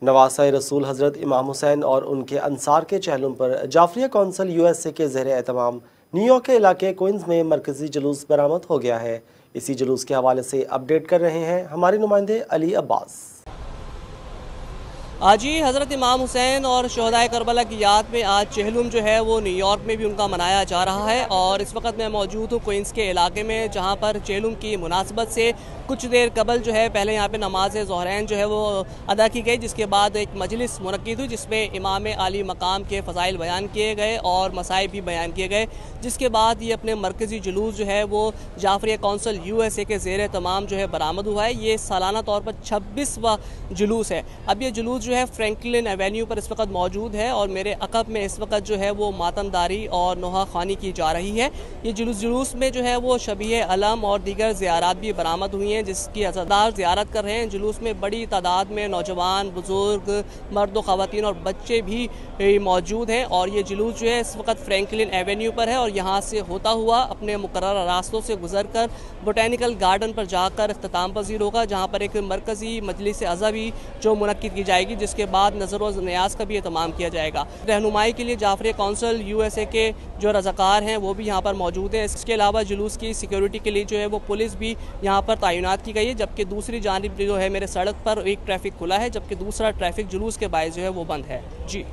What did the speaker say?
नवासा रसूल हज़रत इमाम हुसैन और उनके अंसार के चहलुम पर जाफरिया कौंसिल यूएसए के ज़ेर एहतमाम न्यूयॉर्क के इलाके क्वींस में मरकज़ी जुलूस बरामद हो गया है। इसी जुलूस के हवाले से अपडेट कर रहे हैं हमारे नुमाइंदे अली अब्बास। आज ही हज़रत इमाम हुसैन और शहदाए करबला की याद में आज चहलुम जो है वो न्यूयॉर्क में भी उनका मनाया जा रहा है और इस वक्त मैं मौजूद हूँ क्वींस के इलाके में, जहाँ पर चहलुम की मुनासबत से कुछ देर कबल जो है पहले यहाँ पे नमाज ज़ोहरैन जो है वो अदा की गई, जिसके बाद एक मजलिस मुनक्किद हुई जिसमें इमाम आली मकाम के फ़ज़ाइल बयान किए गए और मसाइब भी बयान किए गए। जिसके बाद ये अपने मरकज़ी जुलूस जो है वो जाफरिया कौंसिल यूएसए के ज़ेर तमाम जो है बरामद हुआ है। ये सालाना तौर पर 26वां जुलूस है। अब ये जुलूस जो है फ्रैंकलिन एवेन्यू पर इस वक्त मौजूद है और मेरे अकब में इस वक्त जो है वो मातमदारी और नोहा खानी की जा रही है। ये जुलूस में जो है वो शबीह अलम और दीगर ज़ियारात भी बरामद हुई हैं, जिसकी अज़ादार ज़ियारत कर रहे हैं। जुलूस में बड़ी तादाद में नौजवान, बुजुर्ग, मर्द व ख़वातीन और बच्चे भी मौजूद हैं और ये जुलूस जो है इस वक्त फ्रैंकलिन एवेन्यू पर है और यहाँ से होता हुआ अपने मुकर्रर रास्तों से गुजर कर बोटेनिकल गार्डन पर जाकर इख्तिताम पज़ीर होगा, जहाँ पर एक मरकज़ी मजलिस अज़ा भी जो मुनक्किद की जाएगी, जिसके बाद नज़र व न्याज का भी एहतमाम किया जाएगा। रहनुमाई के लिए जाफरिया कौंसिल यूएसए के जो रज़ाकार हैं वो भी यहाँ पर मौजूद हैं। इसके अलावा जुलूस की सिक्योरिटी के लिए जो है वो पुलिस भी यहाँ पर तैनात की गई है, जबकि दूसरी जानिब जो है मेरे सड़क पर एक ट्रैफिक खुला है, जबकि दूसरा ट्रैफिक जुलूस के बायस जो है वो बंद है। जी।